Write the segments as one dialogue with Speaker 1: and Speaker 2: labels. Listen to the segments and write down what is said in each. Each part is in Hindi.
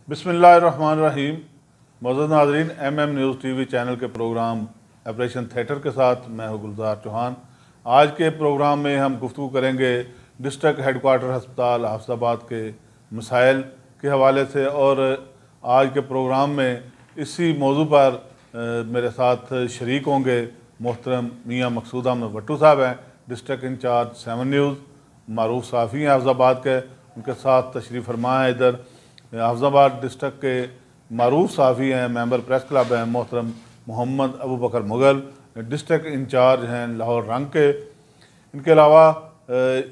Speaker 1: बिस्मिल्लाहिर्रहमानिर्रहीम। मौजूद नाज़रीन, MM न्यूज़ TV चैनल के प्रोग्राम ऑपरेशन थिएटर के साथ मैं हूँ गुलजार चौहान। आज के प्रोग्राम में हम गुफ्तगू करेंगे डिस्ट्रिक्ट हेडक्वार्टर हस्पताल हाफिज़ाबाद के मसाइल के हवाले से, और आज के प्रोग्राम में इसी मौजू पर मेरे साथ शरीक होंगे मोहतरम मियाँ मकसूद अहमद भट्टू साहब हैं, डिस्ट्रिक्ट इंचार्ज 7 न्यूज़, मारूफ साफ़ी हैं हाफिज़ाबाद के। उनके साथ तशरीफ़ फरमा है इधर हाफिज़ाबाद डिस्ट्रिक्ट के मारूफ साफ़ी हैं, मेंबर प्रेस क्लब हैं, मोहतरम मोहम्मद अबू बकर मुग़ल डिस्ट्रिक्ट इंचार्ज हैं लाहौर रंग के। इनके अलावा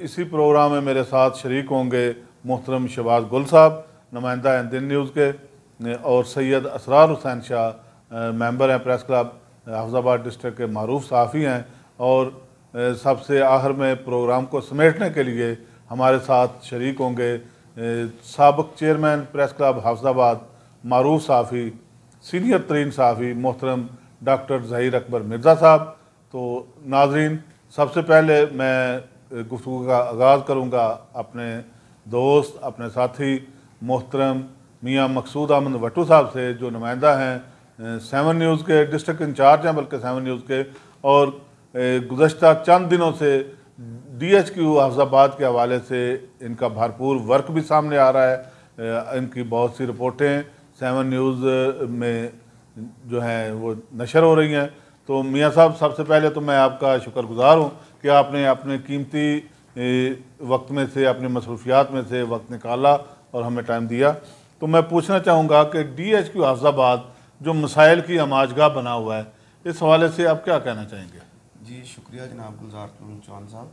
Speaker 1: इसी प्रोग्राम में मेरे साथ शरीक होंगे मोहतरम शहबाज गुल साहब, नुमाइंदा हैं दिन न्यूज़ के, और सैयद असरार हुसैन शाह मेंबर हैं प्रेस क्लब हाफिज़ाबाद डिस्ट्रिक्ट के, मारूफ साफ़ी हैं। और सबसे आखिर में प्रोग्राम को समेटने के लिए हमारे साथ शरीक होंगे साबिक़ चेयरमैन प्रेस क्लब हाफिज़ाबाद मारूफ साफ़ी, सीनियर तरीन साफ़ी मोहतरम डॉक्टर ज़हीर अकबर मिर्ज़ा साहब। तो नाज़रीन, सबसे पहले मैं गुफ्तगू का आगाज़ करूँगा अपने दोस्त, अपने साथी मोहतरम मियाँ मकसूद अहमद भट्टू साहब से, जो नुमाइंदा हैं 7 न्यूज़ के, डिस्ट्रिक्ट इंचार्ज हैं बल्कि 7 न्यूज़ के, और गुज़श्ता चंद दिनों से DHQ हाफिज़ाबाद के हवाले से इनका भरपूर वर्क भी सामने आ रहा है। इनकी बहुत सी रिपोर्टें 7 न्यूज़ में जो हैं वो नशर हो रही हैं। तो मियाँ साहब, सबसे पहले तो मैं आपका शुक्रगुज़ार हूँ कि आपने अपने कीमती वक्त में से, अपनी मसरूफियात में से वक्त निकाला और हमें टाइम दिया। तो मैं पूछना चाहूँगा कि DHQ हाफिज़ाबाद जो मसाइल की आमाजगाह बना हुआ है, इस हवाले से आप क्या कहना चाहेंगे?
Speaker 2: जी शुक्रिया जनाब गुलजार चौहान साहब।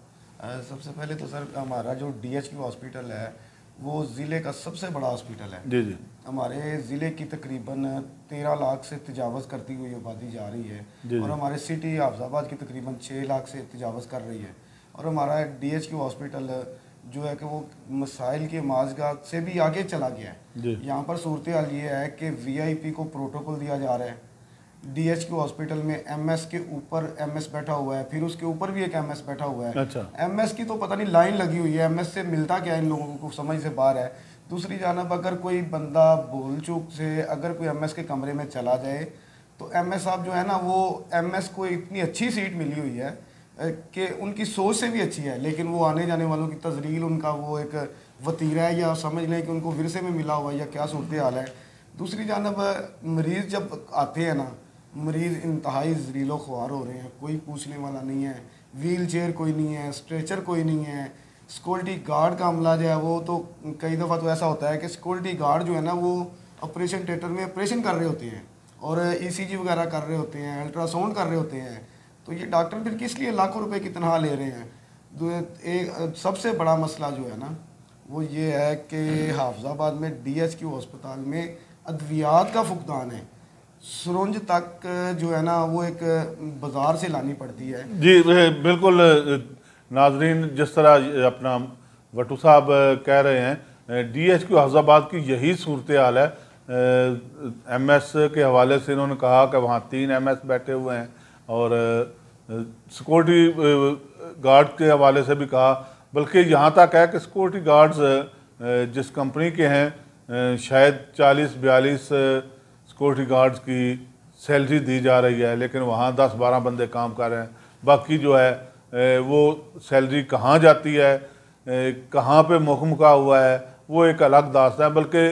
Speaker 2: सबसे पहले तो सर, हमारा जो DHQ हॉस्पिटल है वो ज़िले का सबसे बड़ा हॉस्पिटल है।
Speaker 1: जी जी।
Speaker 2: हमारे ज़िले की तकरीबन 13 लाख से तजावज़ करती हुई आबादी जा रही है, और हमारे सिटी हाफिज़ाबाद की तकरीबन 6 लाख से तजावज़ कर रही है। और हमारा DHQ हॉस्पिटल जो है कि वो मसाइल की माजगाह से भी आगे चला गया है। यहाँ पर सूरत हाल ये है कि VIP को प्रोटोकॉल दिया जा रहा है। DHQ हॉस्पिटल में MS के ऊपर MS बैठा हुआ है, फिर उसके ऊपर भी एक MS बैठा हुआ है।
Speaker 1: अच्छा।
Speaker 2: MS की तो पता नहीं लाइन लगी हुई है, MS से मिलता क्या इन लोगों को समझ से बाहर है। दूसरी जानब अगर कोई बंदा भूल चूक से अगर कोई MS के कमरे में चला जाए तो MS साहब जो है ना, वो MS को इतनी अच्छी सीट मिली हुई है कि उनकी सोच से भी अच्छी है, लेकिन वो आने जाने वालों की तजरील, उनका वो एक वतीरा है, या समझ लें कि उनको विरसे में मिला हुआ है, या क्या सूरत हाल है। दूसरी जानब मरीज़ जब आते हैं ना, मरीज़ इंतहाई ज़रीलो ख्वार हो रहे हैं, कोई पूछने वाला नहीं है, व्हील चेयर कोई नहीं है, स्ट्रेचर कोई नहीं है। सिक्योरिटी गार्ड का अमला जो है वो तो कई दफ़ा तो ऐसा होता है कि सिक्योरिटी गार्ड जो है ना वो ऑपरेशन थिएटर में ऑपरेशन कर रहे होते हैं और ECG वगैरह कर रहे होते हैं, अल्ट्रासाउंड कर रहे होते हैं। तो ये डॉक्टर फिर किस लिए लाखों रुपए की तनख्वाह ले रहे हैं? एक सबसे बड़ा मसला जो है ना वो ये है कि हाफिज़ाबाद में DHQ अस्पताल में अद्वियात का फुकदान है। सुरंज तक जो है ना वो एक बाज़ार से लानी पड़ती है।
Speaker 1: जी बिल्कुल नाजरीन, जिस तरह अपना भट्टू साहब कह रहे हैं, DHQ हाफिज़ाबाद की यही सूरत हाल है। MS के हवाले से इन्होंने कहा कि वहाँ 3 MS बैठे हुए हैं, और सिक्योरिटी गार्ड के हवाले से भी कहा, बल्कि यहाँ तक है कि सिक्योरिटी गार्ड्स जिस कंपनी के हैं शायद 40-42 सिक्योरिटी गार्ड्स की सैलरी दी जा रही है, लेकिन वहाँ 10-12 बंदे काम कर रहे हैं। बाकी जो है वो सैलरी कहाँ जाती है, कहाँ पे मुखमुखा हुआ है, वो एक अलग दास्तान है। बल्कि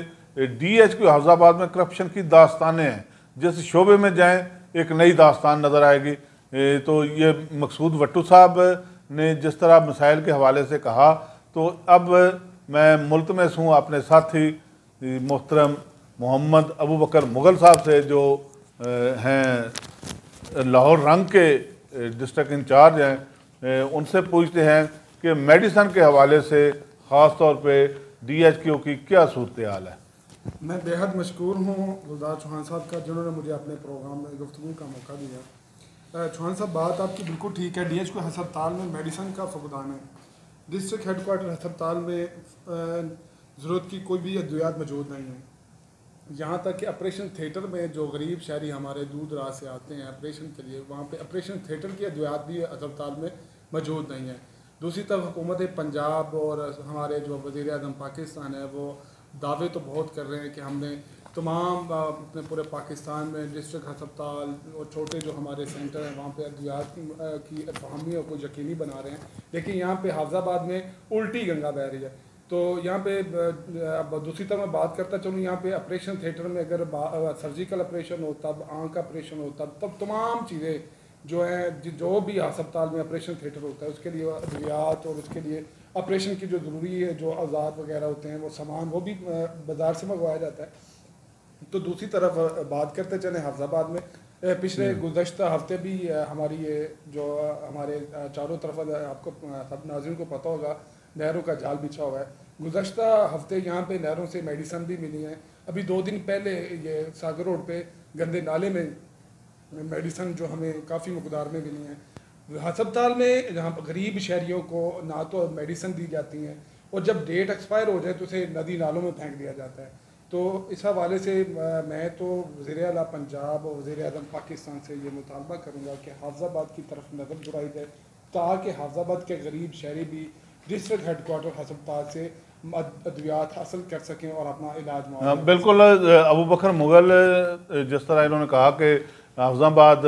Speaker 1: DHQ हाफिज़ाबाद में करप्शन की दास्तानें हैं, जिस शोबे में जाएं एक नई दास्तान नज़र आएगी। तो ये मकसूद भट्टू साहब ने जिस तरह मसाइल के हवाले से कहा, तो अब मैं मुल्तमस हूँ अपने साथी मोहतरम मोहम्मद अबू बकर मुग़ल साहब से, जो हैं लाहौर रंग के डिस्ट्रिक्ट इंचार्ज हैं। उनसे पूछते हैं कि मेडिसन के हवाले से ख़ास तौर पे DHQ की क्या सूरत हाल है।
Speaker 3: मैं बेहद मशकूर हूँ गुलजार चौहान साहब का, जिन्होंने मुझे अपने प्रोग्राम में गुफ्तगू का मौका दिया। चौहान साहब, बात आपकी बिल्कुल ठीक है। DHQ अस्पताल में मेडिसन का फुकदान है। डिस्ट्रिक्ट हेडक्वार्टर अस्पताल में ज़रूरत की कोई भी अद्वियात मौजूद नहीं है। यहाँ तक कि ऑपरेशन थिएटर में जो गरीब शहरी हमारे दूर दराज से आते हैं ऑपरेशन के लिए, वहाँ पे ऑपरेशन थिएटर की अद्वियात भी अस्पताल में मौजूद नहीं है। दूसरी तरफ हुकूमत पंजाब और हमारे जो वज़ीर आज़म पाकिस्तान है वो दावे तो बहुत कर रहे हैं कि हमने तमाम अपने पूरे पाकिस्तान में डिस्ट्रिक्ट हस्पताल और छोटे जो हमारे सेंटर हैं वहाँ पे अद्वियात की फहमियों को यकीनी बना रहे हैं, लेकिन यहाँ पे हाफिजाबाद में उल्टी गंगा बह रही है। तो यहाँ पे अब दूसरी तरफ मैं बात करता चलूँ, यहाँ पे ऑपरेशन थिएटर में अगर सर्जिकल ऑपरेशन हो, तब आँख का ऑपरेशन हो, तब तमाम चीज़ें जो हैं, जो भी अस्पताल में ऑपरेशन थिएटर होता है उसके लिए अद्वियात और उसके लिए ऑपरेशन की जो ज़रूरी है जो औज़ार वगैरह होते हैं वो सामान वो भी बाज़ार से मंगवाया जाता है। तो दूसरी तरफ बात करते चलें हाफिजाबाद में, पिछले गुज़श्ता हफ्ते भी हमारी ये जो हमारे चारों तरफ आपको सब नाज़रीन को पता होगा नहरों का जाल बिछा हुआ है। गुज़श्ता हफ्ते यहाँ पे नहरों से मेडिसन भी मिली हैं। अभी 2 दिन पहले ये सागर रोड पे गंदे नाले में मेडिसन जो हमें काफ़ी मकदार में मिली हैं। हस्पताल में जहाँ पर गरीब शहरियों को ना तो मेडिसन दी जाती हैं और जब डेट एक्सपायर हो जाए तो उसे नदी नालों में फेंक दिया जाता है। तो इस हवाले से मैं तो वज़ीर आला पंजाब और वज़ीर आज़म पाकिस्तान से ये मुतालबा करूँगा कि हाफिजाबाद की तरफ नज़र जुड़ाई जाए ताकि हाफिजाबाद के गरीब शहरी भी डिस्ट्रिक्ट हेडकोार्टर हस्पताल से अद्वियात हासिल कर सकें और अपना इलाज।
Speaker 1: बिल्कुल अबू बकर मुगल जिस तरह इन्होंने कहा कि हाफिजाबाद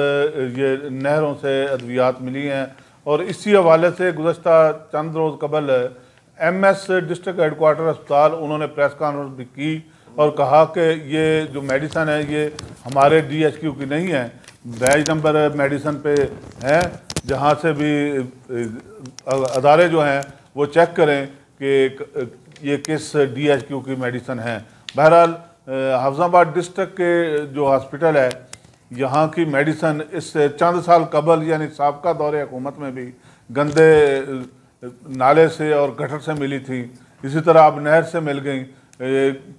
Speaker 1: ये नहरों से अद्वियात मिली हैं, और इसी हवाले से गुज़श्ता चंद रोज़ कबल MS डिस्ट्रिक्ट हेडकोार्टर अस्पताल उन्होंने प्रेस कॉन्फ्रेंस भी की और कहा कि ये जो मेडिसन है ये हमारे DHQ की नहीं है, बैच नंबर मेडिसन पे हैं, जहाँ से भी अदारे जो हैं वो चेक करें कि ये किस DHQ की मेडिसन है। बहरहाल हाफिजाबाद डिस्ट्रिक्ट के जो हॉस्पिटल है यहाँ की मेडिसन इससे चंद साल कबल यानी साबका दौरे हुकूमत में भी गंदे नाले से और गटर से मिली थी, इसी तरह अब नहर से मिल गई,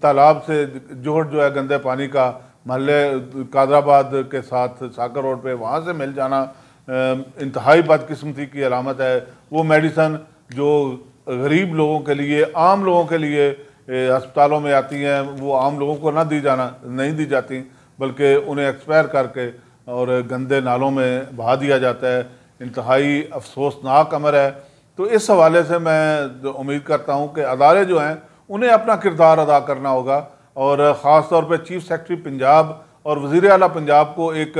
Speaker 1: तालाब से जोड़ जो है गंदे पानी का महल्ले कादराबाद के साथ साकर रोड पे वहाँ से मिल जाना इंतहाई बदकिस्मती की अलामत है। वो मेडिसन जो गरीब लोगों के लिए, आम लोगों के लिए अस्पतालों में आती हैं, वो आम लोगों को नहीं दी जाती, बल्कि उन्हें एक्सपायर करके और गंदे नालों में बहा दिया जाता है। इंतहाई अफसोसनाक अमर है। तो इस हवाले से मैं उम्मीद करता हूँ कि अदारे जो हैं उन्हें अपना किरदार अदा करना होगा, और ख़ास तौर पे चीफ सेक्रेटरी पंजाब और वज़ीर आला पंजाब को एक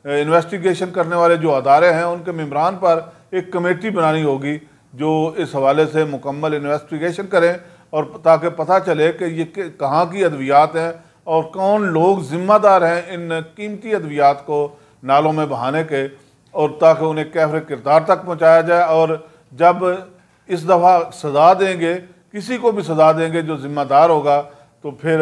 Speaker 1: इन्वेस्टिगेशन करने वाले जो अदारे हैं उनके मेम्बरान पर एक कमेटी बनानी होगी जो इस हवाले से मुकम्मल इन्वेस्टिगेशन करें, और ताकि पता चले कि ये कहाँ की अद्वियात हैं और कौन लोग ज़िम्मेदार हैं इन कीमती अद्वियात को नालों में बहाने के, और ताकि उन्हें कैफ़रे किरदार तक पहुँचाया जाए। और जब इस दफ़ा सज़ा देंगे, किसी को भी सज़ा देंगे जो ज़िम्मेदार होगा, तो फिर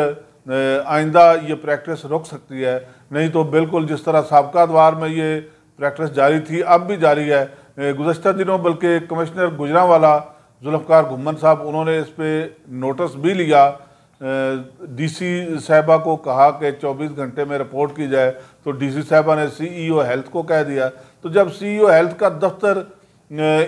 Speaker 1: आइंदा ये प्रैक्टिस रुक सकती है। नहीं तो बिल्कुल जिस तरह साबका अदवार में ये प्रैक्टिस जारी थी अब भी जारी है। गुज़श्ता दिनों बल्कि कमिश्नर गुजरांवाला जुल्फ़कार घुम्मन साहब उन्होंने इस पर नोटिस भी लिया, DC साहिबा को कहा कि 24 घंटे में रिपोर्ट की जाए, तो DC साहिबा ने CEO हेल्थ को कह दिया। तो जब CEO हेल्थ का दफ्तर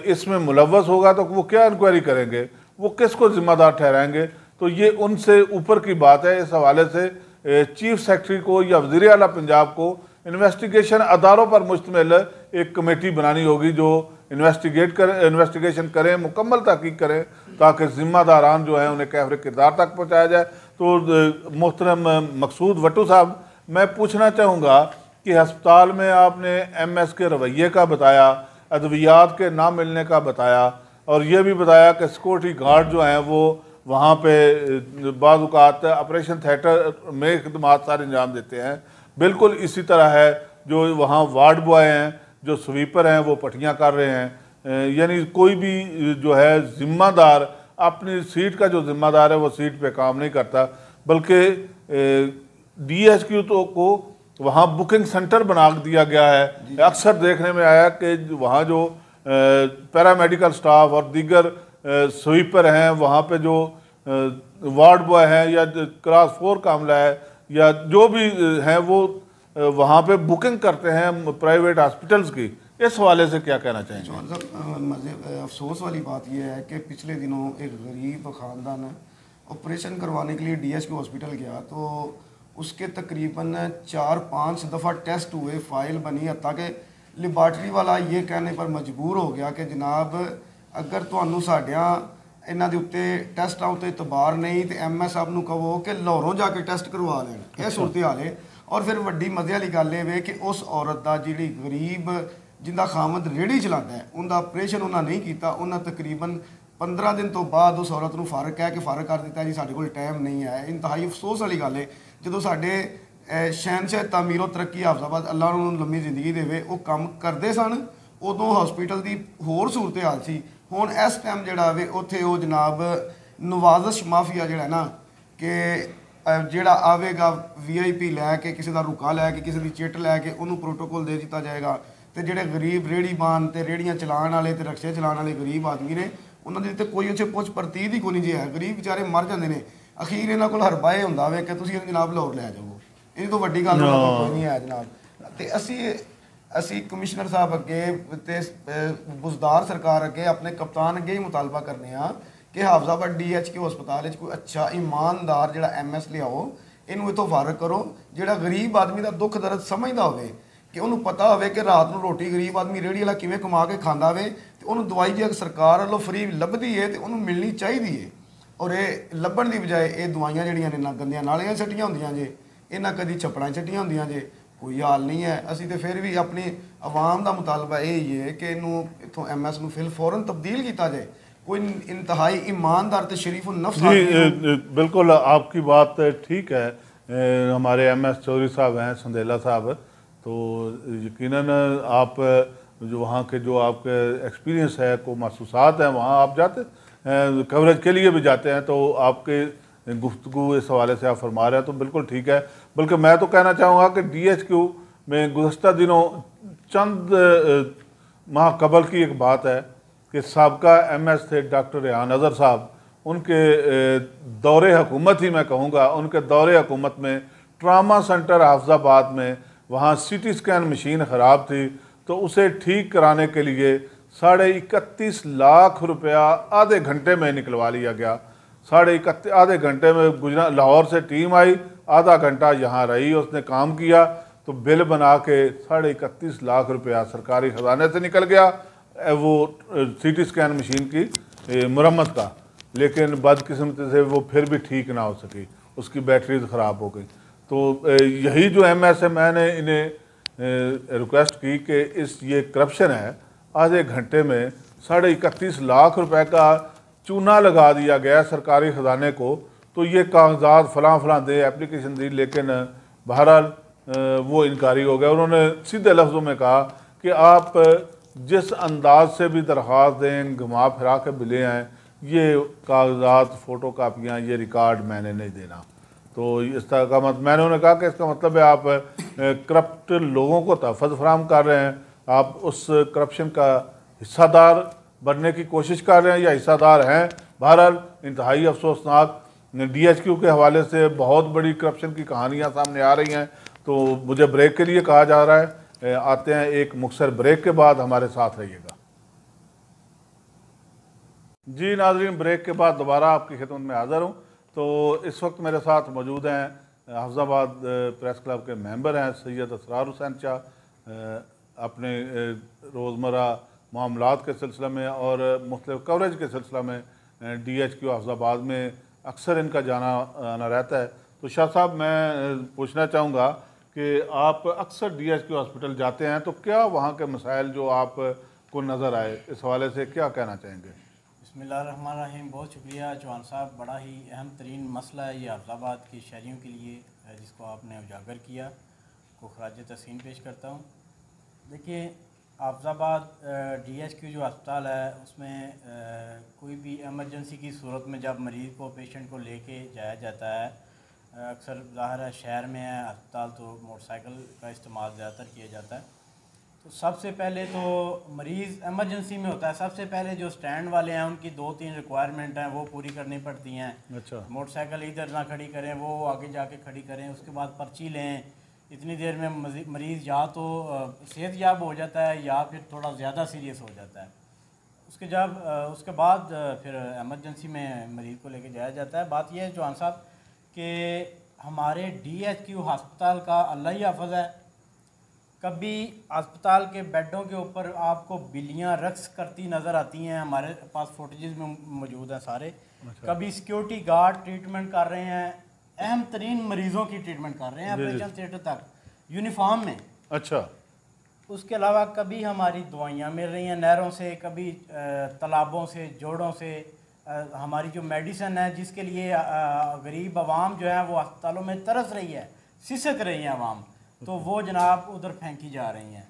Speaker 1: इसमें मुलव्वस होगा तो वो क्या इंक्वायरी करेंगे, वो किसको ज़िम्मेदार ठहराएंगे? तो ये उनसे ऊपर की बात है। इस हवाले से चीफ सेक्रेटरी को या वज़ीर आला पंजाब को इन्वेस्टिगेशन अदारों पर मुश्तमिल एक कमेटी बनानी होगी जो इन्वेस्टिगेशन करें, मुकम्मल तहकीक करें, ताकि ज़िम्मेदारान जो हैं उन्हें कैफ़रे किरदार तक पहुँचाया जाए। तो मोहतरम मकसूद वट्टू साहब, मैं पूछना चाहूँगा कि अस्पताल में आपने MS के रवैये का बताया, अद्वियात के ना मिलने का बताया, और ये भी बताया कि सिक्योरिटी गार्ड जो हैं वो वहाँ पे बाज़ औक़ात ऑपरेशन थिएटर में खिदमात सारे अंजाम देते हैं। बिल्कुल इसी तरह है जो वहाँ वार्ड बॉय हैं, जो स्वीपर हैं, वो पट्टियाँ कर रहे हैं। यानी कोई भी जो है ज़िम्मेदार अपनी सीट का जो ज़िम्मेदार है वो सीट पे काम नहीं करता, बल्कि DHQ को वहाँ बुकिंग सेंटर बना दिया गया है। अक्सर देखने में आया कि वहाँ जो पैरामेडिकल स्टाफ और दीगर स्वीपर हैं, वहाँ पे जो वार्ड बॉय हैं या क्लास 4 का अमला है या जो भी हैं, वो वहाँ पे बुकिंग करते हैं प्राइवेट हॉस्पिटल्स की। इस हवाले से क्या कहना चाहेंगे?
Speaker 2: अफसोस वाली बात यह है कि पिछले दिनों एक गरीब ख़ानदान ऑपरेशन करवाने के लिए DHQ हॉस्पिटल गया, तो उसके तकरीबन 4-5 दफ़ा टेस्ट हुए, फाइल बनी, ताकि लेबार्टरी वाला ये कहने पर मजबूर हो गया कि जनाब अगर तुहानू साडियां ਇਹਨਾਂ ਦੇ ਉੱਤੇ ਟੈਸਟਾਂ ਉੱਤੇ ਇਤਬਾਰ ਨਹੀਂ ਤੇ ਐਮਐਸ ਸਾਹਿਬ ਨੂੰ ਕਹੋ ਕਿ ਲਾਹੌਰੋਂ ਜਾ ਕੇ ਟੈਸਟ ਕਰਵਾ ਲੈਣ। ਇਹ ਸੂਰਤ ਹਾਲ ਹੈ। ਔਰ ਫਿਰ ਵੱਡੀ ਮਜ਼ੇ ਵਾਲੀ ਗੱਲ ਇਹ ਵੇ ਕਿ ਉਸ ਔਰਤ ਦਾ ਜਿਹੜੀ ਗਰੀਬ ਜਿੰਦਾ ਖਾਮਦ ਰੇਹੜੀ ਚਲਾਉਂਦਾ ਹੈ ਉਹਦਾ ਆਪਰੇਸ਼ਨ ਉਹਨਾਂ ਨਹੀਂ ਕੀਤਾ। ਉਹਨਾਂ ਤਕਰੀਬਨ 15 ਦਿਨ ਤੋਂ ਬਾਅਦ ਉਸ ਔਰਤ ਨੂੰ ਫਾਰਗ ਕਹਿ ਕੇ ਫਾਰਗ ਕਰ ਦਿੱਤਾ ਜੀ ਸਾਡੇ ਕੋਲ ਟਾਈਮ ਨਹੀਂ ਹੈ। ਇੰਤਹਾਈ ਅਫਸੋਸ ਵਾਲੀ ਗੱਲ ਹੈ ਜਦੋਂ ਸਾਡੇ ਸ਼ਹਿਨशाह ਤਾਮੀਰੋ ਤਰੱਕੀ ਹਾਫਜ਼ਾਬਾਦ ਅੱਲਾ ਉਹਨਾਂ ਨੂੰ ਲੰਮੀ ਜ਼ਿੰਦਗੀ ਦੇਵੇ ਉਹ ਕੰਮ ਕਰਦੇ ਸਨ ਉਦੋਂ ਹਸਪੀਟਲ ਦੀ ਹੋਰ ਸੂਰਤ ਹਾਲ ਸੀ। ਹੁਣ ਇਸ ਟਾਈਮ ਜਿਹੜਾ ਵੇ ਉੱਥੇ ਉਹ ਜਨਾਬ ਨਵਾਜ਼ਸ਼ ਮਾਫੀਆ ਜਿਹੜਾ ਨਾ ਕਿ ਜਿਹੜਾ ਆਵੇਗਾ VIP ਲੈ ਕੇ ਕਿਸੇ ਦਾ ਰੁਕਾ ਲੈ ਕੇ ਕਿਸੇ ਦੀ ਚਿੱਟ ਲੈ ਕੇ ਉਹਨੂੰ ਪ੍ਰੋਟੋਕੋਲ ਦੇ ਦਿੱਤਾ ਜਾਏਗਾ ਤੇ ਜਿਹੜੇ ਗਰੀਬ ਰੇਹੜੀਬਾਨ ਤੇ ਰੇਹੜੀਆਂ ਚਲਾਉਣ ਵਾਲੇ ਤੇ ਰਕਸ਼ੇ ਚਲਾਉਣ ਵਾਲੇ ਗਰੀਬ ਆਦਮੀ ਨੇ ਉਹਨਾਂ ਦੀ ਤੇ ਕੋਈ ਉੱਥੇ ਪੁੱਛ ਪ੍ਰਤੀਤ ਹੀ ਕੋਈ ਨਹੀਂ ਜੇ ਹੈ। ਗਰੀਬ ਵਿਚਾਰੇ ਮਰ ਜਾਂਦੇ ਨੇ। ਅਖੀਰ ਇਹਨਾਂ ਕੋਲ ਹਰਬਾ ਇਹ ਹੁੰਦਾ ਵੇ ਕਿ ਤੁਸੀਂ ਜਨਾਬ ਲਾਹੌਰ ਲੈ ਜਾਓ। ਇਹ ਤੋਂ ਵੱਡੀ ਗੱਲ ਕੋਈ ਨਹੀਂ ਹੈ ਜਨਾਬ। ਤੇ ਅਸੀਂ ਕਮਿਸ਼ਨਰ ਸਾਹਿਬ ਅੱਗੇ ਤੇ ਬੁਜ਼ਦਾਰ ਸਰਕਾਰ ਅੱਗੇ ਆਪਣੇ ਕਪਤਾਨ ਅੱਗੇ ਹੀ ਮੁਤਾਲਬਾ ਕਰਨੇ ਆ ਕਿ ਹਾਫਜ਼ਾਬਾਦ DHQ ਹਸਪਤਾਲ ਵਿੱਚ ਕੋਈ ਅੱਛਾ ਇਮਾਨਦਾਰ ਜਿਹੜਾ MS ਲਿਆਓ ਇਹਨੂੰ ਇਥੋਂ ਫਾਰਗ ਕਰੋ ਜਿਹੜਾ ਗਰੀਬ ਆਦਮੀ ਦਾ ਦੁੱਖ ਦਰਦ ਸਮਝਦਾ ਹੋਵੇ ਕਿ ਉਹਨੂੰ ਪਤਾ ਹੋਵੇ ਕਿ ਰਾਤ ਨੂੰ ਰੋਟੀ ਗਰੀਬ ਆਦਮੀ ਰੇਹੜੀ ਵਾਲਾ ਕਿਵੇਂ ਕਮਾ ਕੇ ਖਾਂਦਾ ਵੇ ਤੇ ਉਹਨੂੰ ਦਵਾਈ ਜੇ ਸਰਕਾਰ ਵੱਲੋਂ ਫ੍ਰੀ ਲੱਭਦੀ ਹੈ ਤੇ ਉਹਨੂੰ ਮਿਲਣੀ ਚਾਹੀਦੀ ਹੈ। ਔਰ ਇਹ ਲੱਭਣ ਦੀ ਬਜਾਏ ਇਹ ਦਵਾਈਆਂ ਜਿਹੜੀਆਂ ਨੇ ਨਾ ਗੰਦੀਆਂ ਨਾਲੀਆਂ ਛੱਟੀਆਂ ਹੁੰਦੀਆਂ ਜੇ ਇਹਨਾਂ ਕਦੀ ਛੱਪੜਾਂ ਛੱਟੀਆਂ ਹੁੰਦੀਆਂ ਜੇ ਕੋਈ ਹਾਲ ਨਹੀਂ ਹੈ। ਅਸੀਂ ਤੇ ਫਿਰ ਵੀ ਆਪਣੀ ਆਵਾਮ ਦਾ ਮੁਤਾਲਬਾ ਇਹ ਹੀ ਹੈ ਕਿ ਇਹਨੂੰ ਇਥੋਂ MS ਨੂੰ ਫੌਰਨ ਤਬਦੀਲ ਕੀਤਾ जाए। कोई इंतहाई ईमानदार तो शरीफ नफ्स
Speaker 1: जी बिल्कुल आपकी बात ठीक है। हमारे MS चौधरी साहब हैं संदेला साहब तो यकीनन आप जो वहाँ के जो आपके एक्सपीरियंस है को महसूसात हैं वहाँ आप जाते कवरेज के लिए भी जाते हैं तो आपके गुफ्तगू इस हवाले से आप फरमा रहे हैं तो बिल्कुल ठीक है। बल्कि मैं तो कहना चाहूँगा कि DHQ में गुज़श्ता दिनों चंद माह कबल की एक बात है कि साबका MS थे डॉक्टर रेहान अज़हर साहब उनके दौरे हुकूमत ही मैं कहूँगा उनके दौरे हुकूमत में ट्रामा सेंटर हाफजाबाद में वहाँ CT स्कैन मशीन ख़राब थी तो उसे ठीक कराने के लिए 31.5 लाख रुपया आधे घंटे में निकलवा लिया गया। आधे घंटे में गुजरा लाहौर से टीम आई आधा घंटा यहाँ रही उसने काम किया तो बिल बना के 31.5 लाख रुपया सरकारी ख़जाने से निकल गया वो CT स्कैन मशीन की मुरम्मत का। लेकिन बदकिस्मती से वो फिर भी ठीक ना हो सकी उसकी बैटरीज ख़राब हो गई। तो यही जो MS है मैंने इन्हें रिक्वेस्ट की कि ये करप्शन है आधे घंटे में 31.5 लाख रुपए का चूना लगा दिया गया सरकारी ख़जाने को तो ये कागजात फ़लाँ दे एप्लीकेशन दी लेकिन बहरहाल वो इनकारी हो गया। उन्होंने सीधे लफ्ज़ों में कहा कि आप जिस अंदाज से भी दरख्वास्त दें घुमा फिरा के बिले आएँ ये कागजात फ़ोटो कापियाँ ये रिकॉर्ड मैंने नहीं देना। तो इस तरह का मैंने उन्हें कहा कि इसका मतलब है आप करप्ट लोगों को तहफ़्फ़ुज़ फराहम कर रहे हैं आप उस करप्शन का हिस्सादार बनने की कोशिश कर रहे हैं या हिस्सादार हैं। बहरहाल इंतहाई अफसोसनाक DHQ के हवाले से बहुत बड़ी करप्शन की कहानियाँ सामने आ रही हैं। तो मुझे ब्रेक के लिए कहा जा रहा है आते हैं एक मुख्तसर ब्रेक के बाद हमारे साथ रहिएगा। जी नाज़रीन ब्रेक के बाद दोबारा आपकी खिदमत में हाज़िर हूँ। तो इस वक्त मेरे साथ मौजूद हैं हाफजाबाद प्रेस क्लब के मेंबर हैं सैयद असरार हुसैन शाह अपने रोज़मर्रा मामलात के सिलसिले में और मुख्तलिफ कवरेज के सिलसिले में DHQ हाफजाबाद में अक्सर इनका जाना आना रहता है। तो शाह साहब मैं पूछना चाहूँगा कि आप अक्सर DHQ हॉस्पिटल जाते हैं तो क्या वहाँ के मसाइल जो आप को नज़र आए इस हवाले से क्या कहना चाहेंगे?
Speaker 4: बिस्मिल्लाहिर्रहमानिर्रहीम। बहुत शुक्रिया चौहान साहब। बड़ा ही अहम तरीन मसला है ये हाफजाबाद के शहरियों के लिए जिसको आपने उजागर किया को खराज तहसीन पेश करता हूँ। देखिए हाफजाबाद DHQ जो अस्पताल है उसमें कोई भी एमरजेंसी की सूरत में जब मरीज़ को पेशेंट को लेके जाया जाता है अक्सर ज़ाहिर है शहर में है अस्पताल तो मोटरसाइकिल का इस्तेमाल ज़्यादातर किया जाता है। तो सबसे पहले तो मरीज़ एमरजेंसी में होता है सबसे पहले जो स्टैंड वाले हैं उनकी 2-3 रिक्वायरमेंट हैं वो पूरी करनी पड़ती हैं।
Speaker 1: अच्छा
Speaker 4: मोटरसाइकिल इधर ना खड़ी करें वो आगे जाके खड़ी करें उसके बाद पर्ची लें। इतनी देर में मरीज़ या तो सेहतयाब हो जाता है या फिर थोड़ा ज़्यादा सीरियस हो जाता है। उसके बाद फिर एमरजेंसी में मरीज़ को लेके जाया जाता है। बात यह है चौहान साहब कि हमारे DHQ हस्पताल का अल्लाह ही हाफ़िज़ है कभी अस्पताल के बेडों के ऊपर आपको बिल्लियाँ रक्स करती नज़र आती हैं, हमारे पास फुटेजेस में मौजूद हैं सारे। कभी सिक्योरिटी गार्ड ट्रीटमेंट कर रहे हैं, अहम तरीन मरीज़ों की ट्रीटमेंट कर रहे हैं ऑपरेशन थिएटर तक यूनिफॉर्म में।
Speaker 1: अच्छा,
Speaker 4: उसके अलावा कभी हमारी दवाइयाँ मिल रही हैं नहरों से, कभी तालाबों से, जोड़ों से। हमारी जो मेडिसिन है जिसके लिए गरीब आवाम जो है वो अस्पतालों में तरस रही है, सिसक रही है आवाम, तो वो जनाब उधर फेंकी जा रही हैं।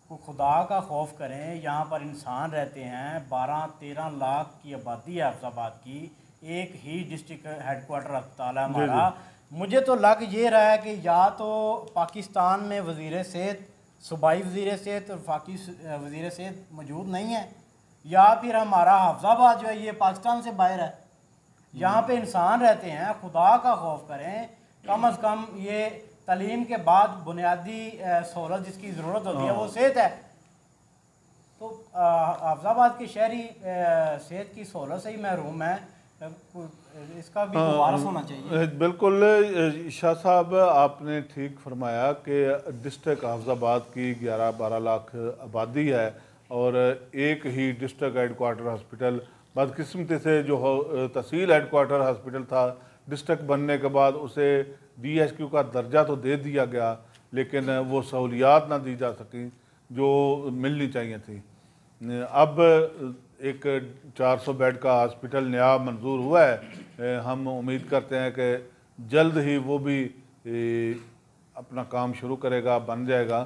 Speaker 4: तो खुदा का खौफ करें, यहाँ पर इंसान रहते हैं, 12-13 लाख की आबादी है फैसलाबाद की, एक ही डिस्ट्रिक्ट हेडक्वार्टर अस्पताल है हमारा। मुझे तो लग ये रहा है कि या तो पाकिस्तान में वज़ीर सेहत, सूबाई वज़ीर सेहत और वफाकी वज़ीर सेहत मौजूद नहीं है, या फिर हमारा हाफजाबाद जो है ये पाकिस्तान से बाहर है। यहाँ पे इंसान रहते हैं, खुदा का खौफ करें, कम अज़ कम ये तालीम के बाद बुनियादी सहूलत जिसकी ज़रूरत होती है वो सेहत है। तो हाफजाबाद के शहरी सेहत की सहूलत से ही महरूम है, इसका भी वारस होना चाहिए।
Speaker 1: बिल्कुल शाह साहब, आपने ठीक फरमाया कि डिस्ट्रिक्ट हाफजाबाद की 11-12 लाख आबादी है और एक ही डिस्ट्रिक्ट हेडक्वार्टर हॉस्पिटल, बदकिस्मती से जो तहसील हेडक्वार्टर हॉस्पिटल था, डिस्ट्रिक्ट बनने के बाद उसे DHQ का दर्जा तो दे दिया गया, लेकिन वो सहूलियात ना दी जा सकी जो मिलनी चाहिए थी। अब एक 400 बेड का हॉस्पिटल नया मंजूर हुआ है, हम उम्मीद करते हैं कि जल्द ही वो भी अपना काम शुरू करेगा, बन जाएगा।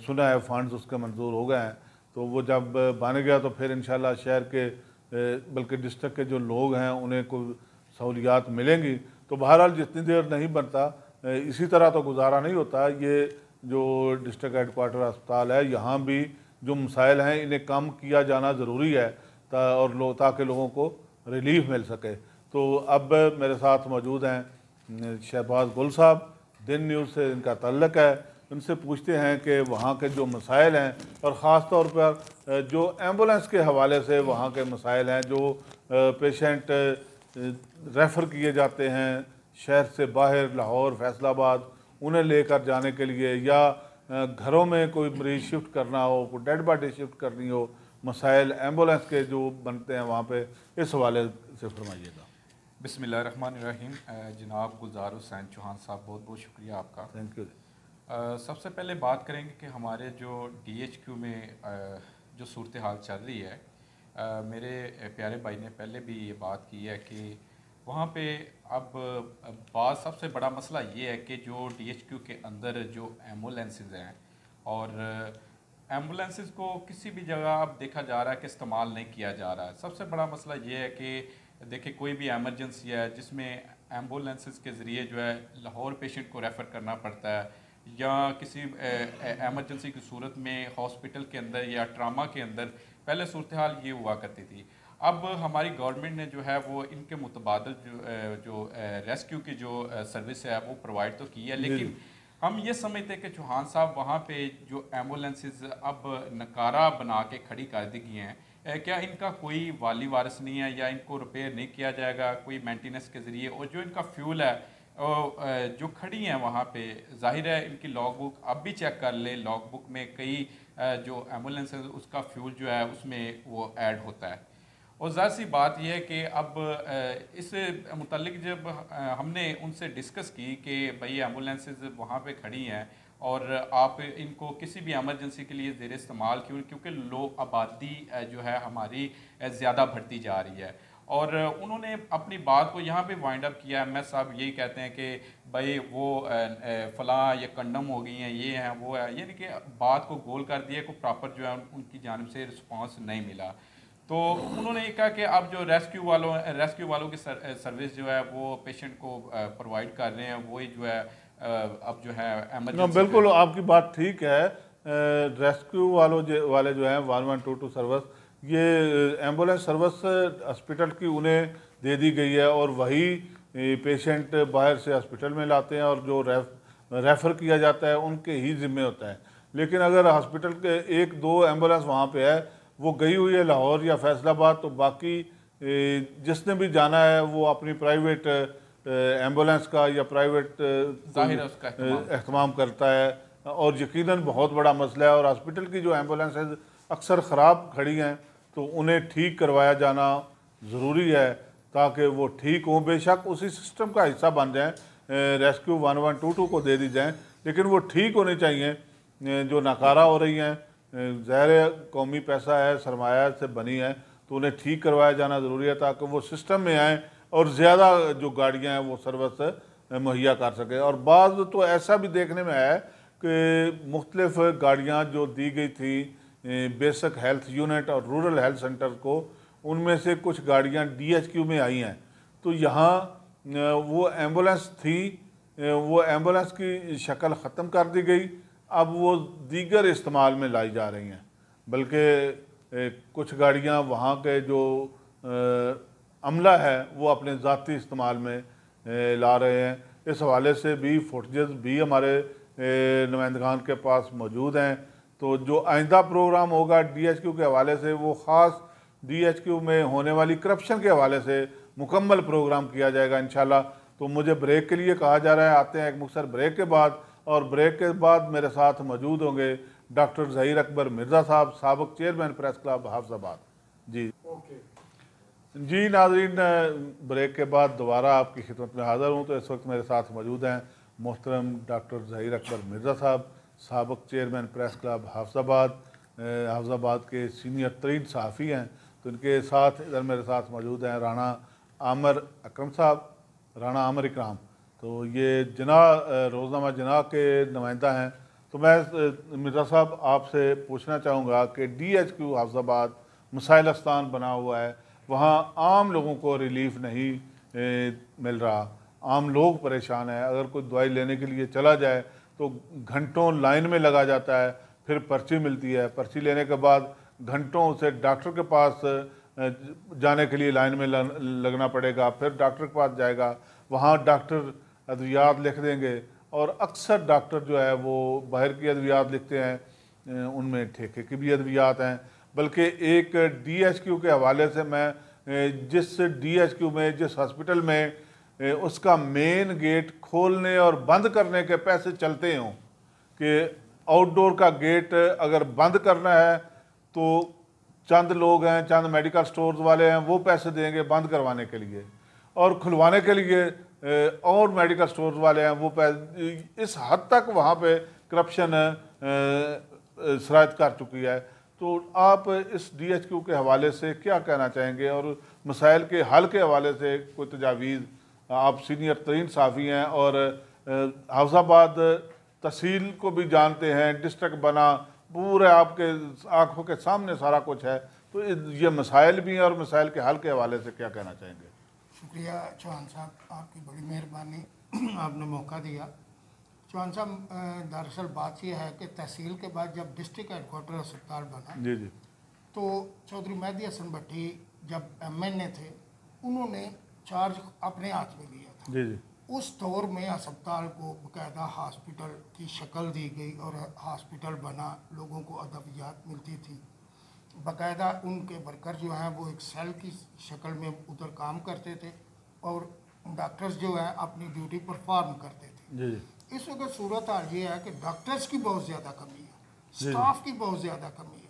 Speaker 1: सुना है फंड्स उसके मंजूर हो गए हैं, तो वो जब बन गया तो फिर इंशाल्लाह शहर के बल्कि डिस्ट्रिक्ट के जो लोग हैं उन्हें कोई सहूलियात मिलेंगी। तो बहरहाल जितनी देर नहीं बनता, इसी तरह तो गुजारा नहीं होता। ये जो डिस्ट्रिक्ट हेडक्वार्टर अस्पताल है, यहाँ भी जो मसाइल हैं इन्हें कम किया जाना ज़रूरी है ताकि लोगों को रिलीफ मिल सके। तो अब मेरे साथ मौजूद हैं शहबाज गुल साहब, दिन न्यूज़ से इनका ताल्लुक़ है। उनसे पूछते हैं कि वहाँ के जो मसाइल हैं और ख़ास तौर पर जो एम्बुलेंस के हवाले से वहाँ के मसाइल हैं, जो पेशेंट रेफ़र किए जाते हैं शहर से बाहर, लाहौर, फैसलाबाद, उन्हें लेकर जाने के लिए, या घरों में कोई मरीज़ शिफ्ट करना हो, कोई डेड बॉडी शिफ्ट करनी हो, मसाइल एम्बुलेंस के जो बनते हैं वहाँ पे, इस हवाले से फरमाइएगा।
Speaker 5: बिस्मिल्लाहिर्रहमानिर्रहीम। जनाब गुलजार हुसैन चौहान साहब, बहुत बहुत शुक्रिया आपका।
Speaker 1: Thank you.
Speaker 5: सबसे पहले बात करेंगे कि हमारे जो DHQ में जो सूरत हाल चल रही है, मेरे प्यारे भाई ने पहले भी ये बात की है कि वहाँ पे अब बात सबसे बड़ा मसला ये है कि जो DHQ के अंदर जो एम्बुलेंसेस हैं, और एम्बुलेंसेस को किसी भी जगह अब देखा जा रहा है कि इस्तेमाल नहीं किया जा रहा है। सबसे बड़ा मसला ये है कि देखिए कोई भी एमरजेंसी है जिसमें एम्बुलेंसेस के ज़रिए जो है लाहौर पेशेंट को रेफ़र करना पड़ता है, या किसी एमरजेंसी की सूरत में हॉस्पिटल के अंदर या ट्रामा के अंदर पहले सूरत हाल ये हुआ करती थी। अब हमारी गवर्नमेंट ने जो है वो इनके मुतबादल जो रेस्क्यू की जो सर्विस है वो प्रोवाइड तो की है, लेकिन हम ये समझते हैं कि चौहान साहब वहाँ पे जो एम्बुलेंसेस अब नकारा बना के खड़ी कर दी गई हैं, क्या इनका कोई वाली वारिस नहीं है, या इनको रिपेयर नहीं किया जाएगा कोई मेंटेनेंस के ज़रिए? और जो इनका फ्यूल है जो खड़ी हैं वहाँ पे, जाहिर है इनकी लॉग बुक अब भी चेक कर ले, लॉग बुक में कई जो एम्बुलेंस है उसका फ्यूल जो है उसमें वो ऐड होता है। और ज़ाहिर सी बात यह है कि अब इस मुतल्लिक जब हमने उनसे डिस्कस की कि भाई एम्बुलेंसेस वहाँ पे खड़ी हैं और आप इनको किसी भी एमरजेंसी के लिए ज़ेर इस्तेमाल क्यों, क्योंकि लोग आबादी जो है हमारी ज़्यादा बढ़ती जा रही है, और उन्होंने अपनी बात को यहाँ पे वाइंड अप किया। MS साहब यही कहते हैं कि भाई वो फ़लाँ ये कंडम हो गई हैं, ये हैं वो है, यानी कि बात को गोल कर दिया, को प्रॉपर जो है उनकी जानिब से रिस्पांस नहीं मिला। तो उन्होंने ये कहा कि अब जो रेस्क्यू वालों की सर्विस जो है वो पेशेंट को प्रोवाइड कर रहे हैं, वही जो है अब जो है एमरजेंसी।
Speaker 1: बिल्कुल आपकी बात ठीक है। रेस्क्यू वाले जो हैं 1122 सर्विस, ये एम्बुलेंस सर्विस हॉस्पिटल की उन्हें दे दी गई है और वही पेशेंट बाहर से हॉस्पिटल में लाते हैं और जो रेफ़र किया जाता है उनके ही ज़िम्मे होता है। लेकिन अगर हॉस्पिटल के 1-2 एम्बुलेंस वहाँ पे है, वो गई हुई है लाहौर या फैसलाबाद, तो बाकी जिसने भी जाना है वो अपनी प्राइवेट एम्बुलेंस का या प्राइवेट एहतमाम करता है। और यकीनन बहुत बड़ा मसला है। और हॉस्पिटल की जो एम्बुलेंसेज अक्सर ख़राब खड़ी हैं तो उन्हें ठीक करवाया जाना ज़रूरी है ताकि वो ठीक हों। बेशक उसी सिस्टम का हिस्सा बन जाएँ, रेस्क्यू 1122 को दे दी जाएँ, लेकिन वो ठीक होनी चाहिए। जो नाकारा हो रही हैं, ज़ाहिर कौमी पैसा है, सरमाया से बनी है, तो उन्हें ठीक करवाया जाना ज़रूरी है ताकि वो सिस्टम में आएँ और ज़्यादा जो गाड़ियाँ हैं वो सर्विस मुहैया कर सकें। और बाज़ तो ऐसा भी देखने में आया कि मुख्तलिफ गाड़ियाँ जो दी गई थी बेसिक हेल्थ यूनिट और रूरल हेल्थ सेंटर को, उनमें से कुछ गाड़ियाँ DHQ में आई हैं। तो यहाँ वो एम्बुलेंस थी, वो एम्बुलेंस की शक्ल ख़त्म कर दी गई, अब वो दीगर इस्तेमाल में लाई जा रही हैं। बल्कि कुछ गाड़ियाँ वहाँ के जो अमला है वो अपने ज़ाती इस्तेमाल में ला रहे हैं। इस हवाले से भी फुटेजेस भी हमारे नुमाइंदगान के पास मौजूद हैं। तो जो आइंदा प्रोग्राम होगा DHQ के हवाले से, वो ख़ास DHQ में होने वाली करप्शन के हवाले से मुकम्मल प्रोग्राम किया जाएगा इंशाल्लाह। तो मुझे ब्रेक के लिए कहा जा रहा है, आते हैं एक मुख्तसर ब्रेक के बाद, और ब्रेक के बाद मेरे साथ मौजूद होंगे डॉक्टर ज़हीर अकबर मिर्ज़ा साहब, साबिक़ चेयरमैन प्रेस क्लब हाफिज़ाबाद। जी जी नाज़रीन, ब्रेक के बाद दोबारा आपकी खिदमत में हाज़िर हूँ। तो इस वक्त मेरे साथ मौजूद हैं मोहतरम डॉक्टर ज़हीर अकबर मिर्ज़ा साहब, साबिक़ चेयरमैन प्रेस क्लब हाफिज़ाबाद के सीनियर तरीन सहाफ़ी हैं। तो इनके साथ इधर मेरे साथ मौजूद हैं राना आमिर अकरम साहब, राना आमिर इकराम। तो ये रोज़नामा जना के नुमाइंदा हैं। तो मैं मिर्ज़ा साहब आपसे पूछना चाहूँगा कि DHQ हाफिज़ाबाद मसाइलस्तान बना हुआ है, वहाँ आम लोगों को रिलीफ नहीं मिल रहा, आम लोग परेशान हैं। अगर कोई दवाई लेने के लिए चला जाए तो घंटों लाइन में लगा जाता है, फिर पर्ची मिलती है, पर्ची लेने के बाद घंटों उसे डॉक्टर के पास जाने के लिए लाइन में लगना पड़ेगा, फिर डॉक्टर के पास जाएगा, वहाँ डॉक्टर अद्वियात लिख देंगे। और अक्सर डॉक्टर जो है वो बाहर की अद्वियात लिखते हैं, उनमें ठेके की भी अद्वियात हैं। बल्कि एक DHQ के हवाले से मैं जिस DHQ में, जिस हॉस्पिटल में उसका मेन गेट खोलने और बंद करने के पैसे चलते हों कि आउटडोर का गेट अगर बंद करना है तो चंद लोग हैं, चंद मेडिकल स्टोर्स वाले हैं, वो पैसे देंगे बंद करवाने के लिए, और खुलवाने के लिए और मेडिकल स्टोर्स वाले हैं वो पैसे। इस हद तक वहाँ पे करप्शन सरायत कर चुकी है। तो आप इस DHQ के हवाले से क्या कहना चाहेंगे, और मसाइल के हल के हवाले से कोई तजावीज़? आप सीनियर तरीन सहाफ़ी हैं और हाफिज़ाबाद तहसील को भी जानते हैं, डिस्ट्रिक्ट बना, पूरे आपके आंखों के सामने सारा कुछ है। तो ये मसाइल भी हैं और मसाइल के हल के हवाले से क्या कहना चाहेंगे?
Speaker 6: शुक्रिया चौहान साहब, आपकी बड़ी मेहरबानी, आपने मौका दिया। चौहान साहब, दरअसल बात यह है कि तहसील के बाद जब डिस्ट्रिक्ट हेडकोार्टर अस्पताल बना
Speaker 1: जी जी,
Speaker 6: तो चौधरी मेहदी हसन भट्टी जब MNA थे, उन्होंने चार्ज अपने हाथ में लिया था।
Speaker 1: जी जी,
Speaker 6: उस दौर में अस्पताल को बाकायदा हॉस्पिटल की शक्ल दी गई और हॉस्पिटल बना, लोगों को अदवियात मिलती थी, बाकायदा उनके वर्कर जो हैं वो एक सेल की शक्ल में उधर काम करते थे और डॉक्टर्स जो हैं अपनी ड्यूटी परफॉर्म करते थे।
Speaker 1: जी जी,
Speaker 6: इस वक्त सूरत हाल ये है कि डॉक्टर्स की बहुत ज़्यादा कमी है, स्टाफ की बहुत ज़्यादा कमी है।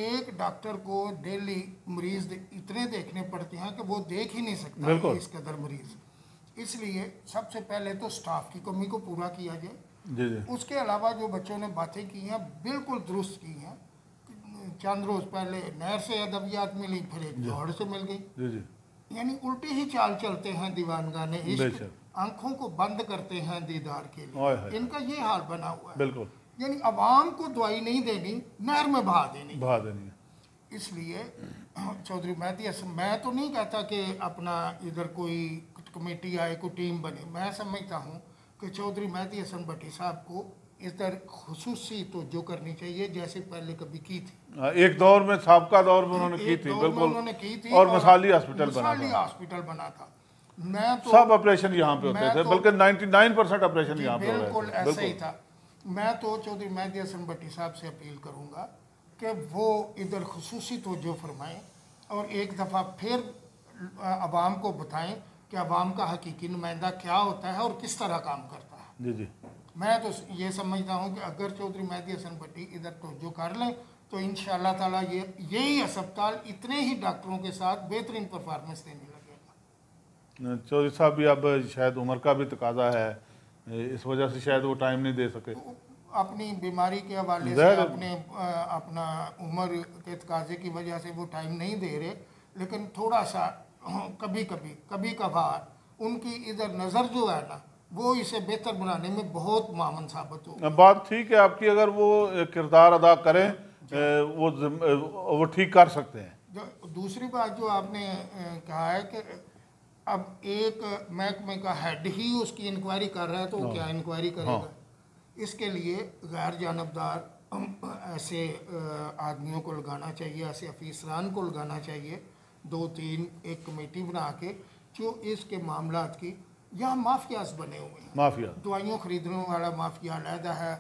Speaker 6: एक डॉक्टर को डेली मरीज इतने देखने पड़ते हैं कि वो देख ही नहीं सकता इस कदर मरीज़। इसलिए सबसे पहले तो स्टाफ की कमी को पूरा किया जाए।
Speaker 1: जी जी,
Speaker 6: उसके अलावा जो बच्चों ने बातें की हैं बिल्कुल दुरुस्त की हैं। चंद रोज़ पहले नहर से अदवियात मिली, फिर एक दौड़ से मिल गई।
Speaker 1: जी जी,
Speaker 6: यानी उल्टी ही चाल चलते हैं दीवानगाने इश्क, आंखों को बंद करते हैं दीदार के लिए। इनका ये हाल बना हुआ है।
Speaker 1: बिल्कुल,
Speaker 6: यानी अवाम को दवाई नहीं देनी, नहर में बहा देनी। इसलिए चौधरी मेहदी हसन, मैं तो नहीं कहता कि अपना इधर कोई कमेटी आए, कोई टीम बने। मैं समझता हूँ कि चौधरी मेहदी हसन भट्टी साहब को इधर खुसूसी तवज्जो करनी चाहिए, जैसे पहले कभी की थी।
Speaker 1: एक दौर में, साबका दौर में उन्होंने की थी, बिल्कुल
Speaker 6: उन्होंने की थी,
Speaker 1: और मिसाली हॉस्पिटल
Speaker 6: बना था। मैं तो
Speaker 1: सब ऑपरेशन यहाँ पे होते थे, बल्कि 99% ऑपरेशन यहाँ पे हो रहे थे।
Speaker 6: बिल्कुल ऐसा ही था। मैं तो चौधरी मेहदी हसन भट्टी साहब से अपील करूँगा कि वो इधर खुसूसी तवज्जो फरमाएँ और एक दफ़ा फिर आवाम को बताएं कि आवाम का हकीकी नुमाइंदा क्या होता है और किस तरह काम करता है।
Speaker 1: जी जी,
Speaker 6: मैं तो ये समझता हूँ कि अगर चौधरी मेहदी हसन भट्टी इधर तवज्जो कर लें तो इंशाअल्लाह ताला यही अस्पताल इतने ही डॉक्टरों के साथ बेहतरीन परफॉर्मेंस देने लगेगा।
Speaker 1: चौधरी साहब भी अब शायद उम्र का भी तकाजा है, इस वजह से शायद वो टाइम नहीं दे सके।
Speaker 6: अपनी बीमारी के हवाले से अपना उम्र के तकाजे की वजह से वो टाइम नहीं दे रहे, लेकिन थोड़ा सा कभी कभार उनकी इधर नज़र जो है ना वो इसे बेहतर बनाने में बहुत मामन साबित हो।
Speaker 1: बात ठीक है आपकी, अगर वो किरदार अदा करें वो ठीक कर सकते हैं।
Speaker 6: दूसरी बात जो आपने कहा है कि अब एक महकमे का हेड ही उसकी इंक्वायरी कर रहा है तो वो क्या इंक्वायरी करेगा? इसके लिए गैर जानबदार ऐसे आदमियों को लगाना चाहिए, ऐसे अफीसरान को लगाना चाहिए, 2-3 एक कमेटी बना के जो इसके मामलात की, यहाँ माफियाज बने हुए हैं।
Speaker 1: माफिया
Speaker 6: दवाइयों खरीदने वाला माफिया अलहदा है,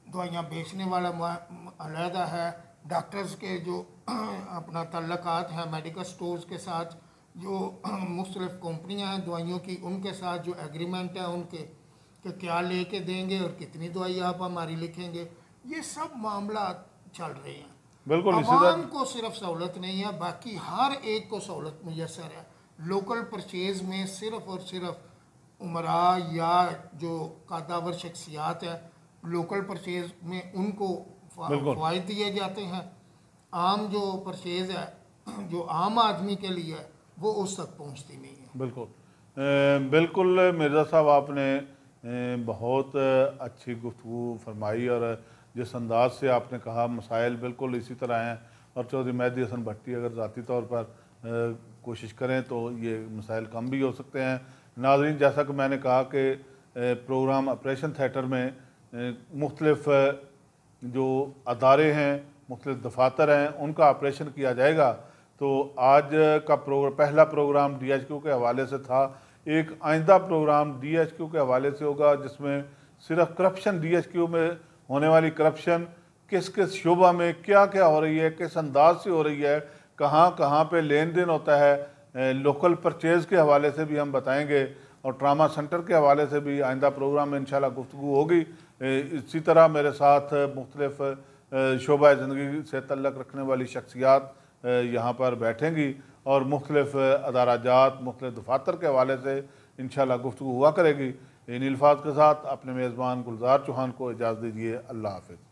Speaker 6: दवाइयाँ बेचने वाला अलहदा है, डॉक्टर्स के जो अपना तल्लकात हैं मेडिकल स्टोर्स के साथ, जो मुख्तलिफ कंपनियाँ हैं दवाइयों की, उनके साथ जो एग्रीमेंट है उनके कि क्या लेके देंगे और कितनी दवाई आप हमारी लिखेंगे, ये सब मामला चल रहे हैं।
Speaker 1: बिल्कुल,
Speaker 6: आवाम को सिर्फ सहूलत नहीं है, बाकी हर एक को सहूलत मुयसर है। लोकल परचेज में सिर्फ और सिर्फ उमरा या जो कादावर शख्सियात है लोकल परचेज में उनको फ़ायदे दिए जाते हैं। आम जो परचेज है जो आम आदमी के लिए है वो उस तक पहुंचती नहीं है।
Speaker 1: बिल्कुल मिर्ज़ा साहब, आपने बहुत अच्छी गुफ्तगू फरमाई और जिस अंदाज से आपने कहा मसाइल बिल्कुल इसी तरह हैं, और चौधरी मेहदी हसन भट्टी अगर ज़ाती तौर पर कोशिश करें तो ये मसाइल कम भी हो सकते हैं। नाज़रीन, जैसा कि मैंने कहा कि प्रोग्राम ऑपरेशन थिएटर में मुख्तलिफ जो अदारे हैं, मुख्तलिफ दफातर हैं, उनका ऑपरेशन किया जाएगा। तो आज का पहला प्रोग्राम DHQ के हवाले से था। एक आइंदा प्रोग्राम DHQ के हवाले से होगा जिसमें सिर्फ करप्शन, DHQ में होने वाली करप्शन किस किस शोबा में क्या क्या हो रही है, किस अंदाज से हो रही है, कहाँ कहाँ पे लेन देन होता है, लोकल परचेज़ के हवाले से भी हम बताएंगे, और ट्रामा सेंटर के हवाले से भी आइंदा प्रोग्राम में इंशाल्लाह गुफ्तगू होगी। इसी तरह मेरे साथ मुख्तलिफ शोबा ज़िंदगी से तल्लक़ रखने वाली शख्सियात यहाँ पर बैठेंगी और मुख्तलिफ अदाराजात, मुख्तलिफ दफातर के हवाले से इंशाल्लाह गुफ्तगू हुआ करेगी। इन अल्फाज के साथ अपने मेज़बान गुलजार चौहान को इजाज़त दीजिए। अल्लाह हाफ़िज़।